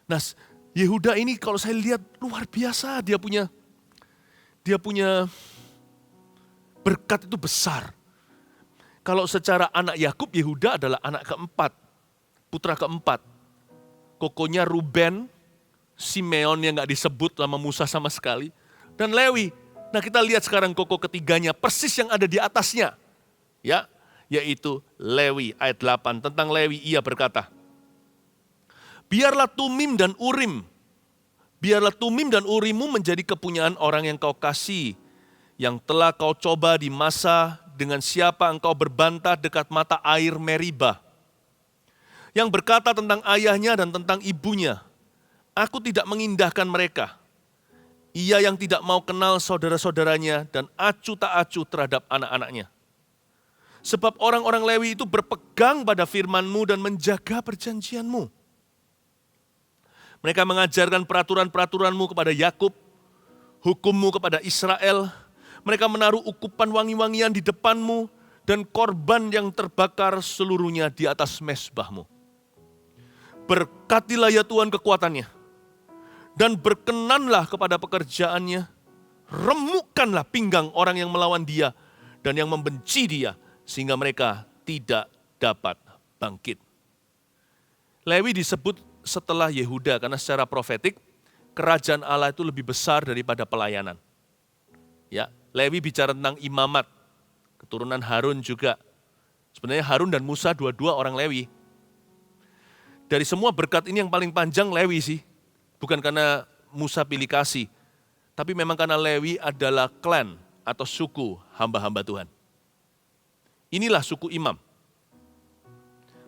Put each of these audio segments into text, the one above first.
Nah, Yehuda ini kalau saya lihat luar biasa, dia punya berkat itu besar. Kalau secara anak Yakub, Yehuda adalah anak keempat, putra keempat. Kokonya Ruben, Simeon yang gak disebut sama Musa sama sekali, dan Lewi. Nah kita lihat sekarang koko ketiganya, persis yang ada di atasnya. Ya, yaitu Lewi, ayat 8. Tentang Lewi ia berkata, biarlah Tumim dan Urimmu menjadi kepunyaan orang yang kau kasih, yang telah kau coba di masa dengan siapa engkau berbantah dekat mata air Meribah. Yang berkata tentang ayahnya dan tentang ibunya, aku tidak mengindahkan mereka. Ia yang tidak mau kenal saudara-saudaranya dan acuh tak acuh terhadap anak-anaknya. Sebab orang-orang Lewi itu berpegang pada firman-Mu dan menjaga perjanjian-Mu. Mereka mengajarkan peraturan-peraturan-Mu kepada Yakub, hukum-Mu kepada Israel. Mereka menaruh ukupan wangi-wangian di depan-Mu dan korban yang terbakar seluruhnya di atas mezbah-Mu. Berkatilah ya Tuhan kekuatannya, dan berkenanlah kepada pekerjaannya. Remukkanlah pinggang orang yang melawan dia dan yang membenci dia, sehingga mereka tidak dapat bangkit. Lewi disebut setelah Yehuda karena secara profetik kerajaan Allah itu lebih besar daripada pelayanan. Ya, Lewi bicara tentang imamat, keturunan Harun juga. Sebenarnya Harun dan Musa dua-dua orang Lewi. Dari semua berkat ini yang paling panjang Lewi sih. Bukan karena Musa pilih kasih, tapi memang karena Lewi adalah klan atau suku hamba-hamba Tuhan. Inilah suku imam.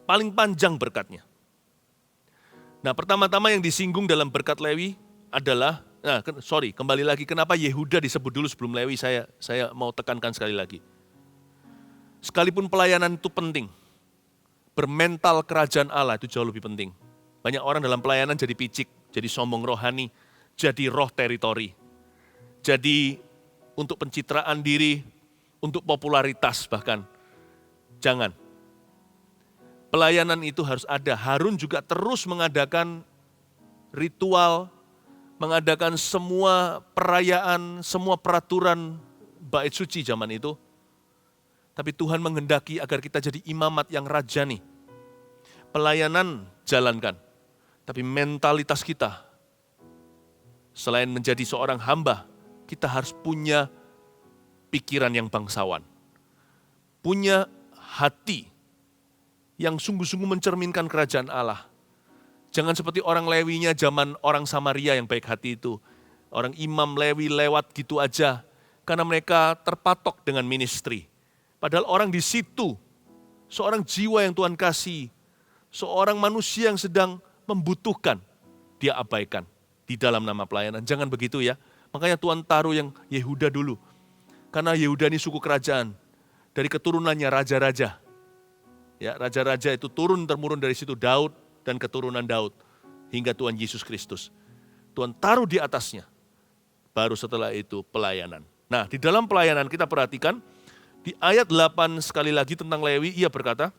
Paling panjang berkatnya. Nah, pertama-tama yang disinggung dalam berkat Lewi adalah, kembali lagi, kenapa Yehuda disebut dulu sebelum Lewi, saya mau tekankan sekali lagi. Sekalipun pelayanan itu penting, bermental kerajaan Allah itu jauh lebih penting. Banyak orang dalam pelayanan jadi picik, jadi sombong rohani, jadi roh teritori. Jadi untuk pencitraan diri, untuk popularitas bahkan. Jangan. Pelayanan itu harus ada. Harun juga terus mengadakan ritual, mengadakan semua perayaan, semua peraturan bait suci zaman itu. Tapi Tuhan menghendaki agar kita jadi imamat yang rajani. Pelayanan jalankan, tapi mentalitas kita, selain menjadi seorang hamba, kita harus punya pikiran yang bangsawan. Punya hati yang sungguh-sungguh mencerminkan kerajaan Allah. Jangan seperti orang Lewinya zaman orang Samaria yang baik hati itu. Orang imam Lewi lewat gitu aja, karena mereka terpatok dengan ministry. Padahal orang di situ, seorang jiwa yang Tuhan kasih, seorang manusia yang sedang membutuhkan, dia abaikan di dalam nama pelayanan. Jangan begitu ya. Makanya Tuhan taruh yang Yehuda dulu. Karena Yehuda ini suku kerajaan. Dari keturunannya raja-raja. Ya, raja-raja itu turun-temurun dari situ, Daud dan keturunan Daud. Hingga Tuhan Yesus Kristus. Tuhan taruh di atasnya. Baru setelah itu pelayanan. Nah, di dalam pelayanan kita perhatikan, di ayat 8 sekali lagi tentang Lewi, ia berkata,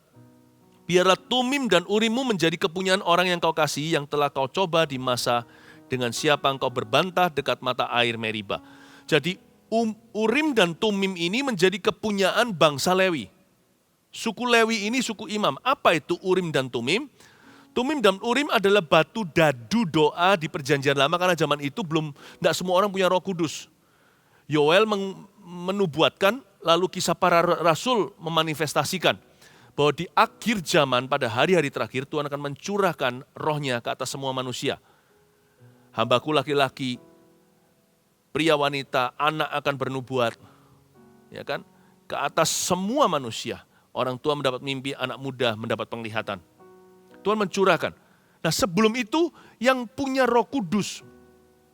biarlah Tumim dan Urimmu menjadi kepunyaan orang yang kau kasih, yang telah kau coba di masa dengan siapa engkau berbantah dekat mata air Meribah. Jadi Urim dan Tumim ini menjadi kepunyaan bangsa Lewi. Suku Lewi ini suku imam. Apa itu Urim dan Tumim? Tumim dan Urim adalah batu dadu doa di perjanjian lama, karena zaman itu tidak semua orang punya Roh Kudus. Yoel menubuatkan, lalu kisah para rasul memanifestasikan bahwa di akhir zaman pada hari-hari terakhir Tuhan akan mencurahkan rohnya ke atas semua manusia. Hambaku laki-laki, pria wanita, anak akan bernubuat, ya kan? Ke atas semua manusia. Orang tua mendapat mimpi, anak muda mendapat penglihatan. Tuhan mencurahkan. Nah, sebelum itu yang punya Roh Kudus,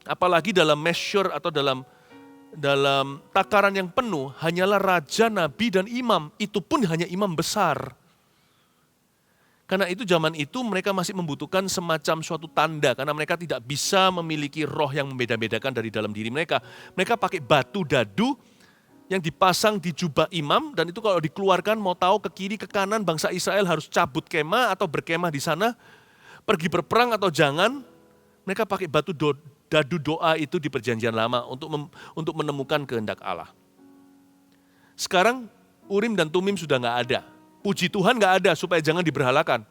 apalagi dalam measure atau dalam takaran yang penuh, hanyalah raja, nabi, dan imam. Itu pun hanya imam besar. Karena itu zaman itu mereka masih membutuhkan semacam suatu tanda, karena mereka tidak bisa memiliki roh yang membeda-bedakan dari dalam diri mereka. Mereka pakai batu dadu yang dipasang di jubah imam, dan itu kalau dikeluarkan mau tahu ke kiri ke kanan bangsa Israel harus cabut kemah atau berkemah di sana, pergi berperang atau jangan. mereka pakai dadu doa itu di perjanjian lama untuk menemukan kehendak Allah. Sekarang Urim dan Tumim sudah nggak ada. Puji Tuhan nggak ada supaya jangan diberhalakan.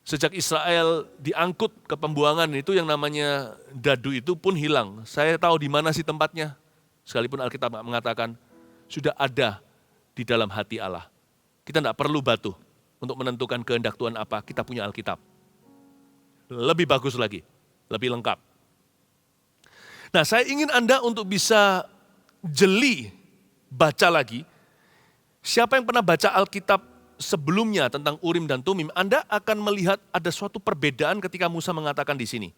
Sejak Israel diangkut ke pembuangan itu yang namanya dadu itu pun hilang. Saya tahu di mana sih tempatnya. Sekalipun Alkitab mengatakan sudah ada di dalam hati Allah. Kita tidak perlu batu untuk menentukan kehendak Tuhan apa. Kita punya Alkitab. Lebih bagus lagi, lebih lengkap. Nah, saya ingin Anda untuk bisa jeli baca lagi. Siapa yang pernah baca Alkitab sebelumnya tentang Urim dan Tumim, Anda akan melihat ada suatu perbedaan ketika Musa mengatakan di sini.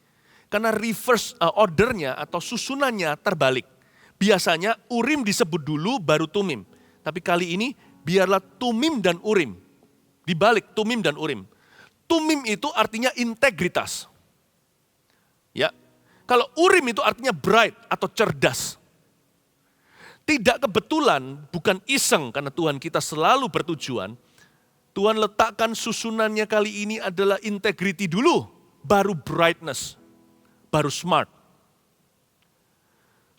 Karena reverse ordernya atau susunannya terbalik. Biasanya Urim disebut dulu baru Tumim. Tapi kali ini biarlah Tumim dan Urim. Dibalik Tumim dan Urim. Tumim itu artinya integritas. Ya. Kalau Urim itu artinya bright atau cerdas. Tidak kebetulan, bukan iseng karena Tuhan kita selalu bertujuan. Tuhan letakkan susunannya kali ini adalah integrity dulu, baru brightness, baru smart.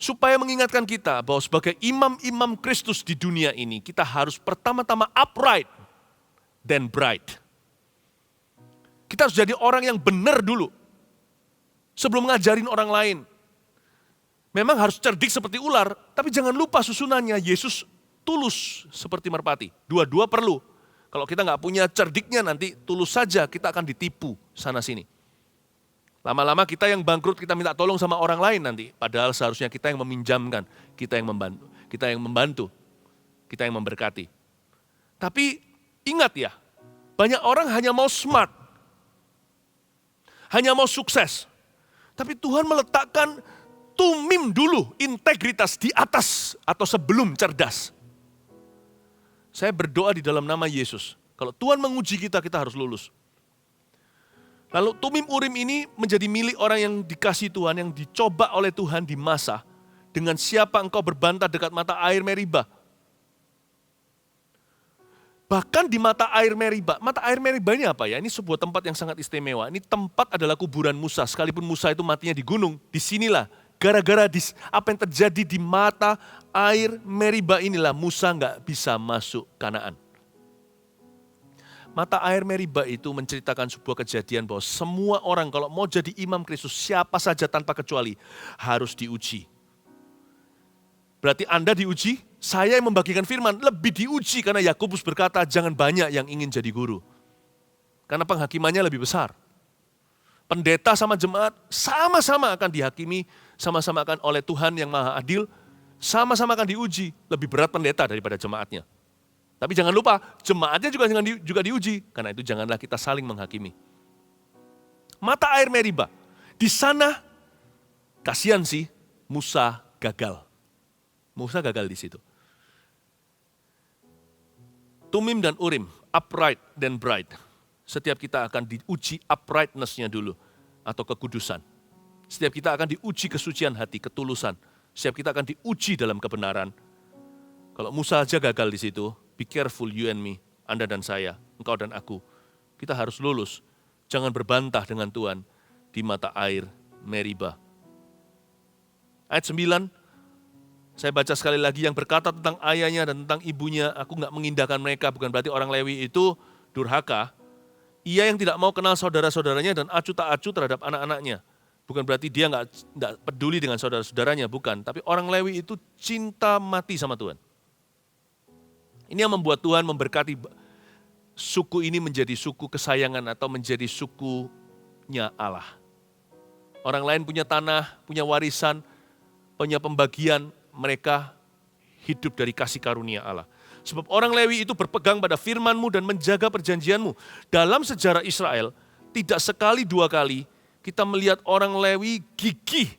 Supaya mengingatkan kita bahwa sebagai imam-imam Kristus di dunia ini, kita harus pertama-tama upright, then bright. Kita harus jadi orang yang benar dulu, sebelum ngajarin orang lain. Memang harus cerdik seperti ular, tapi jangan lupa susunannya, Yesus tulus seperti merpati. Dua-dua perlu. Kalau kita nggak punya cerdiknya nanti tulus saja kita akan ditipu sana-sini. Lama-lama kita yang bangkrut, kita minta tolong sama orang lain nanti. Padahal seharusnya kita yang meminjamkan, kita yang membantu, kita yang memberkati. Tapi ingat ya, banyak orang hanya mau smart, hanya mau sukses. Tapi Tuhan meletakkan Tumim dulu, integritas di atas atau sebelum cerdas. Saya berdoa di dalam nama Yesus. Kalau Tuhan menguji kita, kita harus lulus. Lalu Tumim Urim ini menjadi milik orang yang dikasih Tuhan, yang dicoba oleh Tuhan di masa. Dengan siapa engkau berbantah dekat mata air Meriba. Bahkan di mata air Meriba ini apa ya? Ini sebuah tempat yang sangat istimewa. Ini tempat adalah kuburan Musa. Sekalipun Musa itu matinya di gunung, disinilah. Gara-gara apa yang terjadi di mata air Meriba inilah Musa nggak bisa masuk Kanaan. Mata air Meriba itu menceritakan sebuah kejadian bahwa semua orang kalau mau jadi imam Kristus, siapa saja tanpa kecuali harus diuji. Berarti Anda diuji, saya yang membagikan firman lebih diuji karena Yakobus berkata jangan banyak yang ingin jadi guru. Karena penghakimannya lebih besar. Pendeta sama jemaat sama-sama akan dihakimi, sama-sama akan oleh Tuhan yang maha adil, sama-sama akan diuji. Lebih berat pendeta daripada jemaatnya. Tapi jangan lupa, jemaatnya juga diuji. Karena itu janganlah kita saling menghakimi. Mata air Meriba. Di sana, kasihan sih, Musa gagal. Musa gagal di situ. Tumim dan Urim, upright dan bright. Setiap kita akan diuji uprightness-nya dulu, atau kekudusan. Setiap kita akan diuji kesucian hati, ketulusan. Setiap kita akan diuji dalam kebenaran. Kalau Musa aja gagal di situ, be careful you and me, Anda dan saya, engkau dan aku. Kita harus lulus, jangan berbantah dengan Tuhan di mata air Meriba. Ayat 9, saya baca sekali lagi, yang berkata tentang ayahnya dan tentang ibunya, aku enggak mengindahkan mereka, bukan berarti orang Lewi itu durhaka. Ia yang tidak mau kenal saudara-saudaranya dan acuh tak acuh terhadap anak-anaknya. Bukan berarti dia enggak peduli dengan saudara-saudaranya, bukan. Tapi orang Lewi itu cinta mati sama Tuhan. Ini yang membuat Tuhan memberkati suku ini menjadi suku kesayangan atau menjadi sukunya Allah. Orang lain punya tanah, punya warisan, punya pembagian, mereka hidup dari kasih karunia Allah. Sebab orang Lewi itu berpegang pada firman-Mu dan menjaga perjanjian-Mu. Dalam sejarah Israel, tidak sekali dua kali kita melihat orang Lewi gigih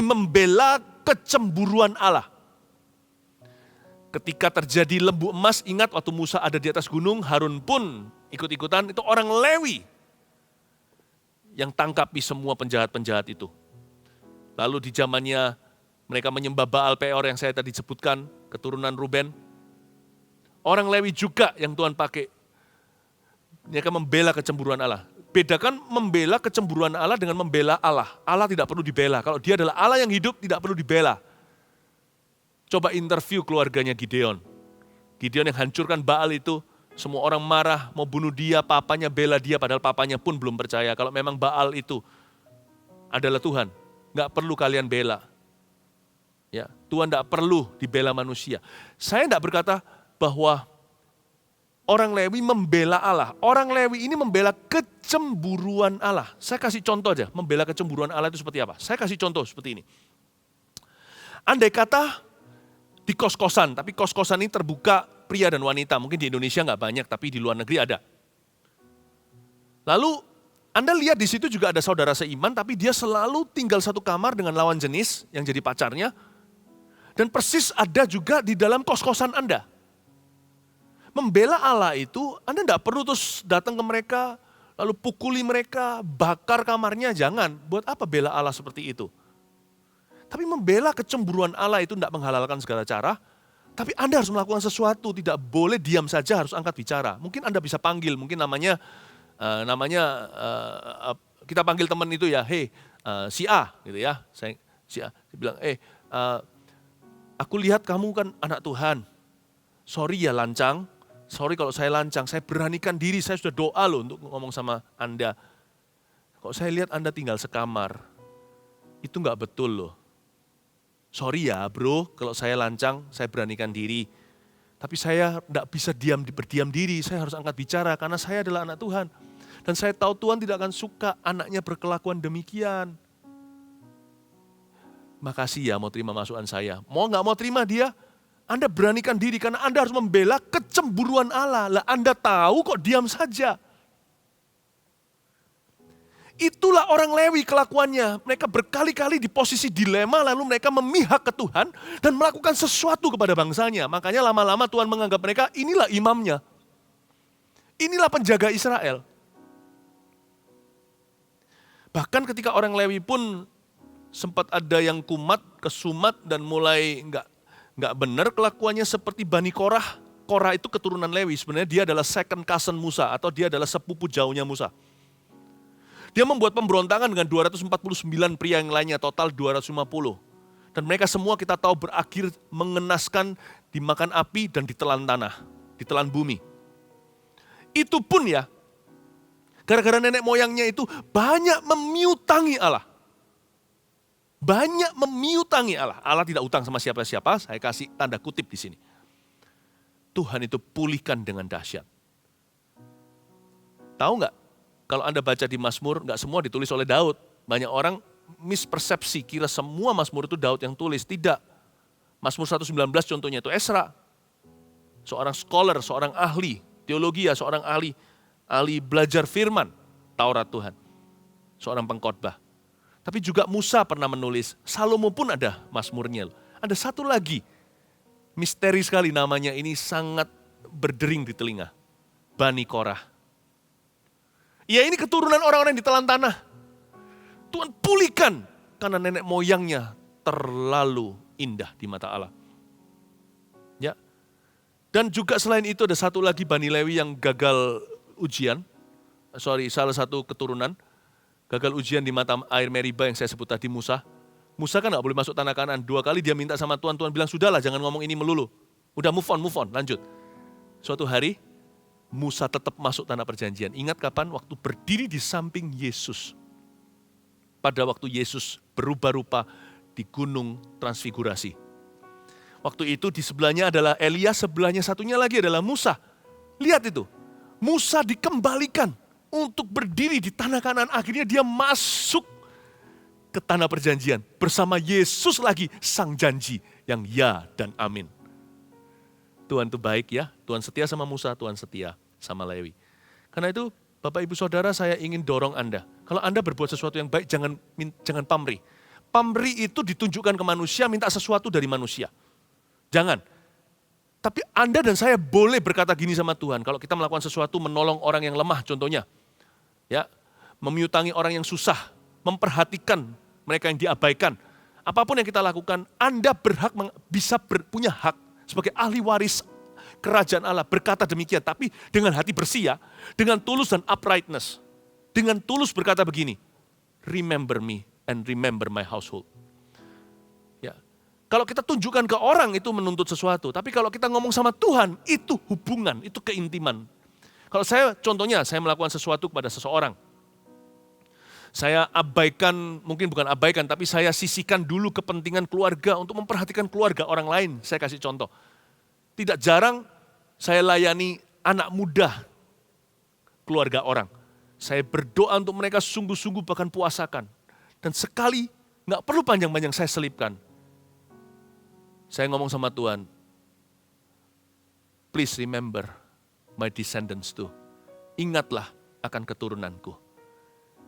membela kecemburuan Allah. Ketika terjadi lembu emas, ingat waktu Musa ada di atas gunung, Harun pun ikut-ikutan, itu orang Lewi yang tangkapi semua penjahat-penjahat itu. Lalu di zamannya mereka menyembah Baal Peor yang saya tadi sebutkan, keturunan Ruben. Orang Lewi juga yang Tuhan pakai. Mereka membela kecemburuan Allah. Bedakan membela kecemburuan Allah dengan membela Allah. Allah tidak perlu dibela. Kalau dia adalah Allah yang hidup, tidak perlu dibela. Coba interview keluarganya Gideon. Gideon yang hancurkan Baal itu, semua orang marah, mau bunuh dia, papanya bela dia, padahal papanya pun belum percaya. Kalau memang Baal itu adalah Tuhan, nggak perlu kalian bela. Ya, Tuhan nggak perlu dibela manusia. Saya nggak berkata bahwa orang Lewi membela Allah. Orang Lewi ini membela kecemburuan Allah. Saya kasih contoh aja, membela kecemburuan Allah itu seperti apa. Saya kasih contoh seperti ini. Andai kata di kos-kosan, tapi kos-kosan ini terbuka pria dan wanita. Mungkin di Indonesia nggak banyak, tapi di luar negeri ada. Lalu Anda lihat di situ juga ada saudara seiman, tapi dia selalu tinggal satu kamar dengan lawan jenis yang jadi pacarnya. Dan persis ada juga di dalam kos-kosan Anda. Membela Allah itu, Anda tidak perlu terus datang ke mereka, lalu pukuli mereka, bakar kamarnya, jangan. Buat apa bela Allah seperti itu? Tapi membela kecemburuan Allah itu tidak menghalalkan segala cara, tapi Anda harus melakukan sesuatu, tidak boleh diam saja, harus angkat bicara. Mungkin Anda bisa panggil, mungkin namanya kita panggil teman itu ya, hey, si A, gitu ya. Saya bilang, aku lihat kamu kan anak Tuhan, sorry ya lancang, sorry kalau saya lancang, saya beranikan diri, saya sudah doa loh untuk ngomong sama Anda. Kok saya lihat Anda tinggal sekamar, itu nggak betul loh. Sorry ya bro, kalau saya lancang, saya beranikan diri. Tapi saya nggak bisa berdiam diri, saya harus angkat bicara karena saya adalah anak Tuhan. Dan saya tahu Tuhan tidak akan suka anaknya berkelakuan demikian. Makasih ya mau terima masukan saya. Mau nggak mau terima dia, Anda beranikan diri karena Anda harus membela kecemburuan Allah. Lah Anda tahu kok diam saja. Itulah orang Lewi kelakuannya. Mereka berkali-kali di posisi dilema lalu mereka memihak ke Tuhan dan melakukan sesuatu kepada bangsanya. Makanya lama-lama Tuhan menganggap mereka inilah imamnya. Inilah penjaga Israel. Bahkan ketika orang Lewi pun sempat ada yang kumat, kesumat dan mulai nggak benar kelakuannya seperti Bani Korah. Korah itu keturunan Lewi, sebenarnya dia adalah second cousin Musa atau dia adalah sepupu jauhnya Musa. Dia membuat pemberontakan dengan 249 pria yang lainnya, total 250. Dan mereka semua kita tahu berakhir mengenaskan, dimakan api dan ditelan tanah, ditelan bumi. Itu pun ya, gara-gara nenek moyangnya itu banyak memiutangi Allah. Banyak memiutangi Allah. Allah tidak utang sama siapa-siapa, saya kasih tanda kutip di sini. Tuhan itu pulihkan dengan dahsyat. Tahu nggak? Kalau Anda baca di Mazmur, nggak semua ditulis oleh Daud. Banyak orang mispersepsi, kira semua Mazmur itu Daud yang tulis. Tidak. Mazmur 119 contohnya itu Esra. Seorang scholar, seorang ahli teologi, seorang ahli belajar firman Taurat Tuhan. Seorang pengkhotbah. Tapi juga Musa pernah menulis, Salomo pun ada Mazmurnya. Ada satu lagi, misteri sekali namanya, ini sangat berdering di telinga. Bani Korah. Ya ini keturunan orang-orang yang ditelan tanah. Tuhan pulihkan karena nenek moyangnya terlalu indah di mata Allah. Ya. Dan juga selain itu ada satu lagi Bani Lewi yang gagal ujian. Salah satu keturunan. Gagal ujian di mata air Meriba yang saya sebut tadi Musa. Musa kan gak boleh masuk tanah Kanaan. 2 kali dia minta sama Tuhan, Tuhan bilang sudahlah jangan ngomong ini melulu. Udah move on, lanjut. Suatu hari Musa tetap masuk tanah perjanjian. Ingat kapan? Waktu berdiri di samping Yesus. Pada waktu Yesus berubah rupa di gunung transfigurasi. Waktu itu di sebelahnya adalah Elia, sebelahnya satunya lagi adalah Musa. Lihat itu, Musa dikembalikan untuk berdiri di tanah Kanaan. Akhirnya dia masuk ke tanah perjanjian. Bersama Yesus lagi, sang janji yang ya dan amin. Tuhan itu baik ya, Tuhan setia sama Musa, Tuhan setia sama Lewi. Karena itu Bapak Ibu Saudara saya ingin dorong Anda. Kalau Anda berbuat sesuatu yang baik jangan pamrih. Pamrih itu ditunjukkan ke manusia, minta sesuatu dari manusia. Jangan. Tapi Anda dan saya boleh berkata gini sama Tuhan. Kalau kita melakukan sesuatu menolong orang yang lemah contohnya. Ya, memiutangi orang yang susah, memperhatikan mereka yang diabaikan. Apapun yang kita lakukan, Anda punya hak sebagai ahli waris kerajaan Allah berkata demikian, tapi dengan hati bersih ya, dengan tulus dan uprightness, dengan tulus berkata begini, remember me and remember my household. Ya. Kalau kita tunjukkan ke orang itu menuntut sesuatu, tapi kalau kita ngomong sama Tuhan, itu hubungan, itu keintiman. Kalau contohnya saya melakukan sesuatu kepada seseorang, saya abaikan, mungkin bukan abaikan, tapi saya sisihkan dulu kepentingan keluarga untuk memperhatikan keluarga orang lain. Saya kasih contoh. Tidak jarang saya layani anak muda keluarga orang. Saya berdoa untuk mereka sungguh-sungguh bahkan puasakan. Dan sekali, nggak perlu panjang-panjang saya selipkan. Saya ngomong sama Tuhan, please remember my descendants too. Ingatlah akan keturunanku.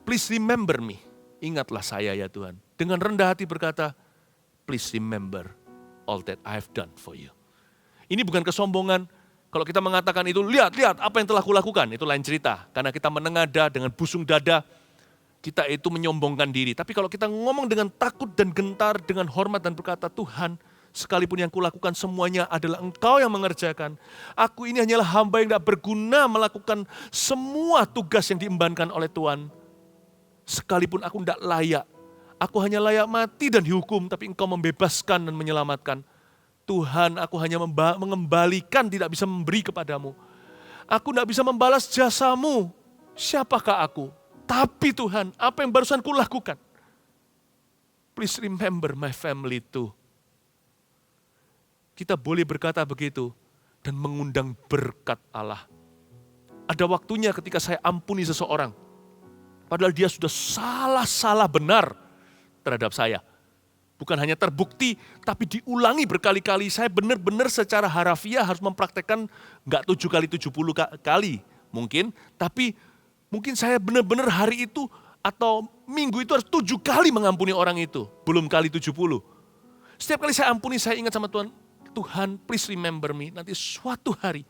Please remember me. Ingatlah saya ya Tuhan. Dengan rendah hati berkata, please remember all that I have done for you. Ini bukan kesombongan. Kalau kita mengatakan itu, lihat apa yang telah kulakukan. Itu lain cerita. Karena kita menengadah dengan busung dada, kita itu menyombongkan diri. Tapi kalau kita ngomong dengan takut dan gentar, dengan hormat dan berkata, Tuhan, sekalipun yang kulakukan semuanya adalah Engkau yang mengerjakan. Aku ini hanyalah hamba yang tidak berguna melakukan semua tugas yang diembankan oleh Tuhan. Sekalipun aku tidak layak, aku hanya layak mati dan dihukum, tapi Engkau membebaskan dan menyelamatkan. Tuhan, aku hanya mengembalikan, tidak bisa memberi kepadamu. Aku tidak bisa membalas jasamu. Siapakah aku? Tapi Tuhan, apa yang barusan kulakukan? Please remember my family too. Kita boleh berkata begitu dan mengundang berkat Allah. Ada waktunya ketika saya ampuni seseorang, padahal dia sudah salah benar terhadap saya. Bukan hanya terbukti, tapi diulangi berkali-kali. Saya benar-benar secara harafiah harus mempraktekkan enggak 7 kali 70 kali mungkin. Tapi mungkin saya benar-benar hari itu atau minggu itu harus 7 kali mengampuni orang itu. Belum kali 70. Setiap kali saya ampuni, saya ingat sama Tuhan. Tuhan, please remember me. Nanti suatu hari,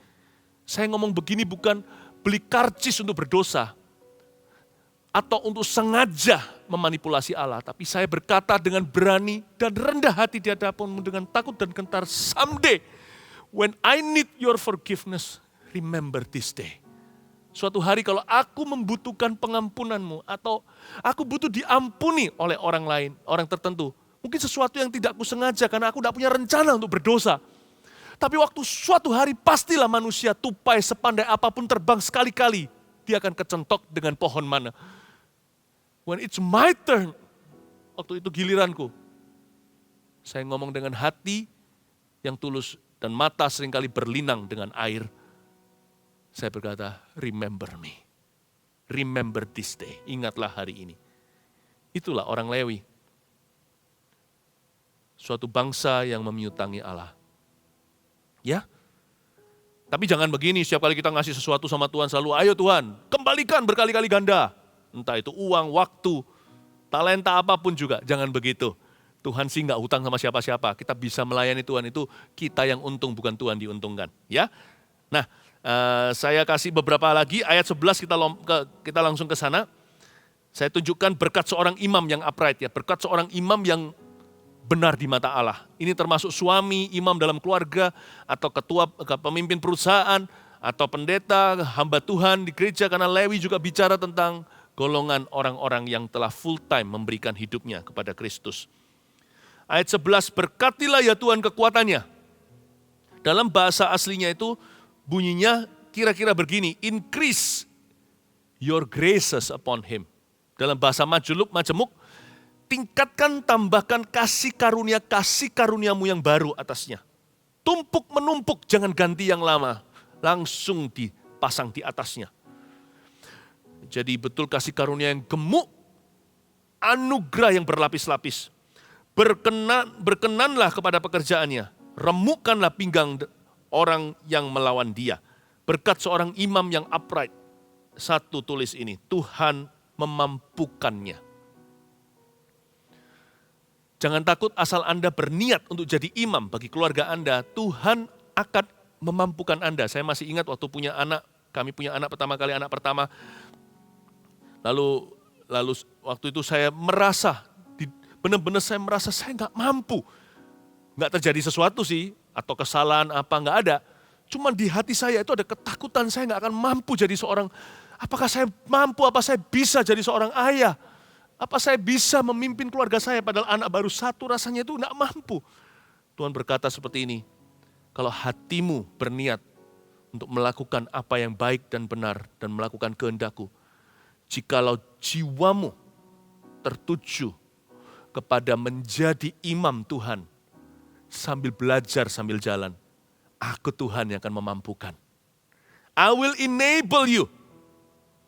saya ngomong begini bukan beli karcis untuk berdosa, atau untuk sengaja memanipulasi Allah. Tapi saya berkata dengan berani dan rendah hati di hadapanmu dengan takut dan gentar. Someday, when I need your forgiveness, remember this day. Suatu hari kalau aku membutuhkan pengampunanmu, atau aku butuh diampuni oleh orang lain, orang tertentu. Mungkin sesuatu yang tidak aku sengaja karena aku tidak punya rencana untuk berdosa. Tapi waktu suatu hari pastilah manusia tupai sepandai apapun terbang sekali-kali, dia akan kecentok dengan pohon mana. When it's my turn, waktu itu giliranku, saya ngomong dengan hati yang tulus dan mata seringkali berlinang dengan air. Saya berkata, remember me, remember this day, ingatlah hari ini. Itulah orang Lewi, suatu bangsa yang memiutangi Allah. Ya, tapi jangan begini, setiap kali kita ngasih sesuatu sama Tuhan selalu, ayo Tuhan, kembalikan berkali-kali ganda. Entah itu uang, waktu, talenta apapun juga, jangan begitu. Tuhan sih nggak hutang sama siapa-siapa. Kita bisa melayani Tuhan itu kita yang untung, bukan Tuhan diuntungkan. Ya, nah saya kasih beberapa lagi ayat 11 kita langsung ke sana. Saya tunjukkan berkat seorang imam yang upright ya, berkat seorang imam yang benar di mata Allah. Ini termasuk suami, imam dalam keluarga, atau ketua pemimpin perusahaan, atau pendeta, hamba Tuhan di gereja. Karena Lewi juga bicara tentang golongan orang-orang yang telah full time memberikan hidupnya kepada Kristus. Ayat 11, berkatilah ya Tuhan kekuatannya. Dalam bahasa aslinya itu bunyinya kira-kira begini, increase your graces upon him. Dalam bahasa majemuk, tingkatkan, tambahkan kasih karuniamu yang baru atasnya. Tumpuk menumpuk, jangan ganti yang lama, langsung dipasang di atasnya. Jadi betul kasih karunia yang gemuk, anugerah yang berlapis-lapis. Berkenanlah kepada pekerjaannya, remukkanlah pinggang orang yang melawan dia. Berkat seorang imam yang upright. Satu tulis ini, Tuhan memampukannya. Jangan takut asal Anda berniat untuk jadi imam bagi keluarga Anda, Tuhan akan memampukan Anda. Saya masih ingat waktu punya anak, kami punya anak pertama. Lalu waktu itu saya merasa, benar-benar saya merasa saya nggak mampu. Nggak terjadi sesuatu sih, atau kesalahan apa, nggak ada. Cuma di hati saya itu ada ketakutan, saya nggak akan mampu jadi seorang Apakah saya mampu, apa saya bisa jadi seorang ayah? Apa saya bisa memimpin keluarga saya padahal anak baru satu rasanya itu tidak mampu. Tuhan berkata seperti ini, kalau hatimu berniat untuk melakukan apa yang baik dan benar dan melakukan kehendak-Ku, jikalau jiwamu tertuju kepada menjadi imam Tuhan, sambil belajar, sambil jalan, Aku Tuhan yang akan memampukan. I will enable you.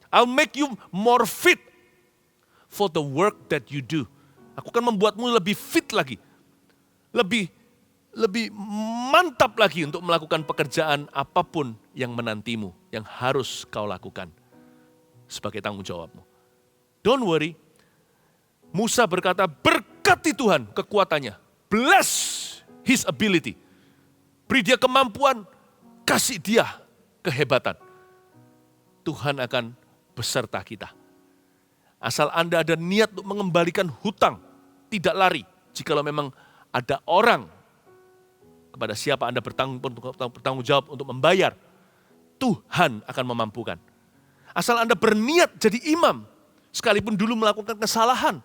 I'll make you more fit for the work that you do. Aku akan membuatmu lebih fit lagi. Lebih mantap lagi untuk melakukan pekerjaan apapun yang menantimu, yang harus kau lakukan sebagai tanggung jawabmu. Don't worry. Musa berkata, berkati Tuhan kekuatannya. Bless his ability. Beri dia kemampuan, kasih dia kehebatan. Tuhan akan beserta kita. Asal Anda ada niat untuk mengembalikan hutang, tidak lari. Jikalau memang ada orang kepada siapa Anda bertanggung jawab untuk membayar, Tuhan akan memampukan. Asal Anda berniat jadi imam, sekalipun dulu melakukan kesalahan,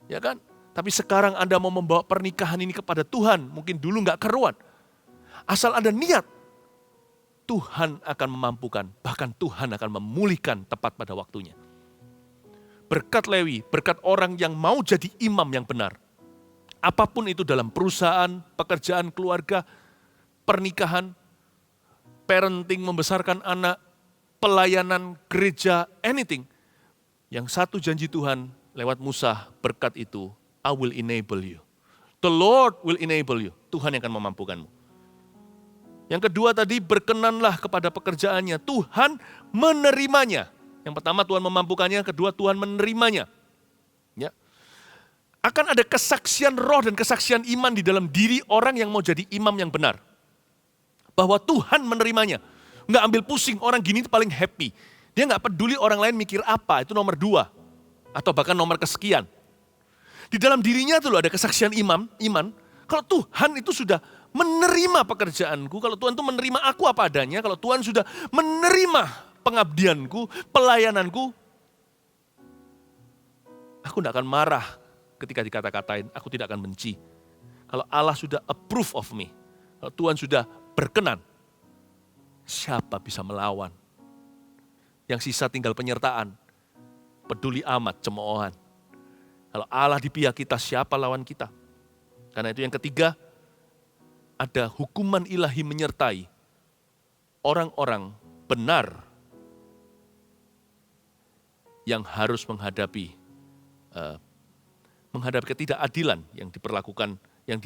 ya kan? Tapi sekarang Anda mau membawa pernikahan ini kepada Tuhan, mungkin dulu nggak keruan. Asal Anda niat, Tuhan akan memampukan, bahkan Tuhan akan memulihkan tepat pada waktunya. Berkat Lewi, berkat orang yang mau jadi imam yang benar. Apapun itu dalam perusahaan, pekerjaan keluarga, pernikahan, parenting, membesarkan anak, pelayanan, gereja, anything. Yang satu janji Tuhan lewat Musa, berkat itu, I will enable you. The Lord will enable you. Tuhan yang akan memampukanmu. Yang kedua tadi, berkenanlah kepada pekerjaannya. Tuhan menerimanya. Yang pertama Tuhan memampukannya, kedua Tuhan menerimanya. Ya. Akan ada kesaksian roh dan kesaksian iman di dalam diri orang yang mau jadi imam yang benar. Bahwa Tuhan menerimanya. Nggak ambil pusing, orang gini itu paling happy. Dia nggak peduli orang lain mikir apa, itu nomor 2. Atau bahkan nomor kesekian. Di dalam dirinya itu loh ada kesaksian iman. Kalau Tuhan itu sudah menerima pekerjaanku, kalau Tuhan itu menerima aku apa adanya, kalau Tuhan sudah menerima pengabdianku, pelayananku, aku tidak akan marah ketika dikata-katain, aku tidak akan benci. Kalau Allah sudah approve of me, kalau Tuhan sudah berkenan, siapa bisa melawan? Yang sisa tinggal penyertaan, peduli amat, cemoohan. Kalau Allah di pihak kita, siapa lawan kita? Karena itu yang ketiga, ada hukuman ilahi menyertai orang-orang benar yang harus menghadapi ketidakadilan yang diperlakukan, yang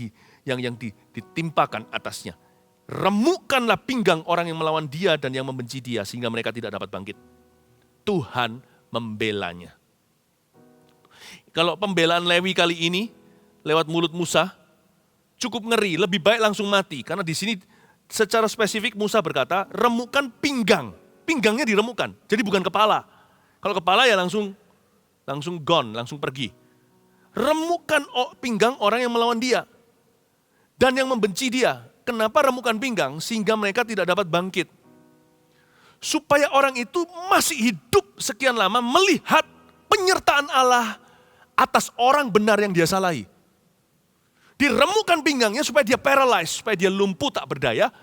ditimpakan atasnya. Remukkanlah pinggang orang yang melawan dia dan yang membenci dia sehingga mereka tidak dapat bangkit. Tuhan membelanya. Kalau pembelaan Lewi kali ini lewat mulut Musa, cukup ngeri, lebih baik langsung mati. Karena di sini secara spesifik Musa berkata, remukkan pinggang. Pinggangnya diremukkan, jadi bukan kepala. Kalau kepala ya langsung gone, langsung pergi. Remukkan pinggang orang yang melawan dia. Dan yang membenci dia. Kenapa remukkan pinggang? Sehingga mereka tidak dapat bangkit. Supaya orang itu masih hidup sekian lama melihat penyertaan Allah atas orang benar yang dia salahi. Diremukkan pinggangnya supaya dia paralyzed, supaya dia lumpuh tak berdaya.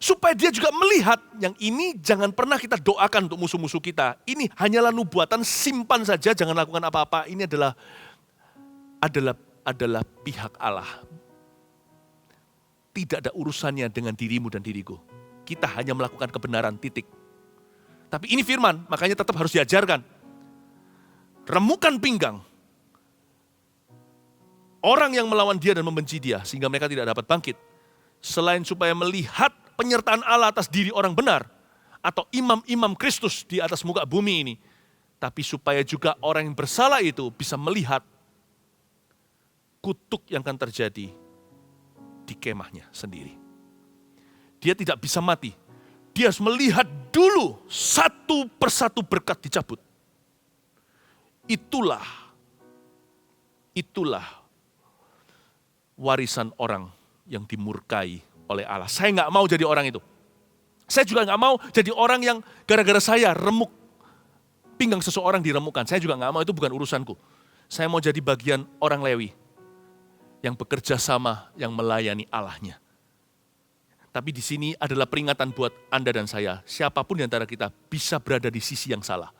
Supaya dia juga melihat yang ini jangan pernah kita doakan untuk musuh-musuh kita. Ini hanyalah nubuatan, simpan saja, jangan lakukan apa-apa. Ini adalah pihak Allah. Tidak ada urusannya dengan dirimu dan diriku. Kita hanya melakukan kebenaran, titik. Tapi ini firman, makanya tetap harus diajarkan. Remukkan pinggang orang yang melawan dia dan membenci dia, sehingga mereka tidak dapat bangkit. Selain supaya melihat penyertaan Allah atas diri orang benar, atau imam-imam Kristus di atas muka bumi ini, tapi supaya juga orang yang bersalah itu bisa melihat kutuk yang akan terjadi di kemahnya sendiri. Dia tidak bisa mati. Dia harus melihat dulu satu persatu berkat dicabut. Itulah warisan orang yang dimurkai oleh Allah. Saya nggak mau jadi orang itu. Saya juga nggak mau jadi orang yang gara-gara saya remuk pinggang seseorang diremukkan. Saya juga nggak mau, itu bukan urusanku. Saya mau jadi bagian orang Lewi yang bekerja sama, yang melayani Allahnya. Tapi di sini adalah peringatan buat Anda dan saya, siapapun di antara kita bisa berada di sisi yang salah.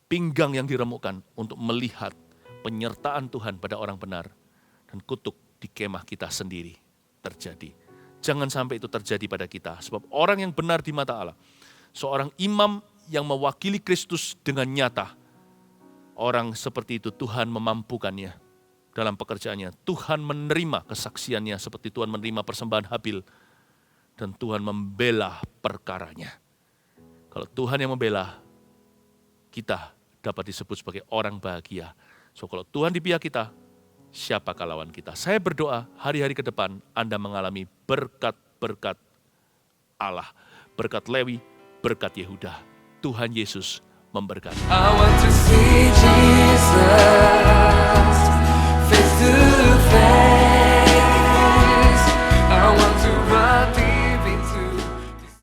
Pinggang yang diremukkan untuk melihat penyertaan Tuhan pada orang benar dan kutuk di kemah kita sendiri terjadi. Jangan sampai itu terjadi pada kita, sebab orang yang benar di mata Allah, seorang imam yang mewakili Kristus dengan nyata, orang seperti itu Tuhan memampukannya dalam pekerjaannya. Tuhan menerima kesaksiannya seperti Tuhan menerima persembahan Habil, dan Tuhan membela perkaranya. Kalau Tuhan yang membela, kita dapat disebut sebagai orang bahagia. So kalau Tuhan di pihak kita, siapakah lawan kita? Saya berdoa hari-hari ke depan Anda mengalami berkat-berkat Allah, berkat Lewi, berkat Yehuda. Tuhan Yesus memberkati.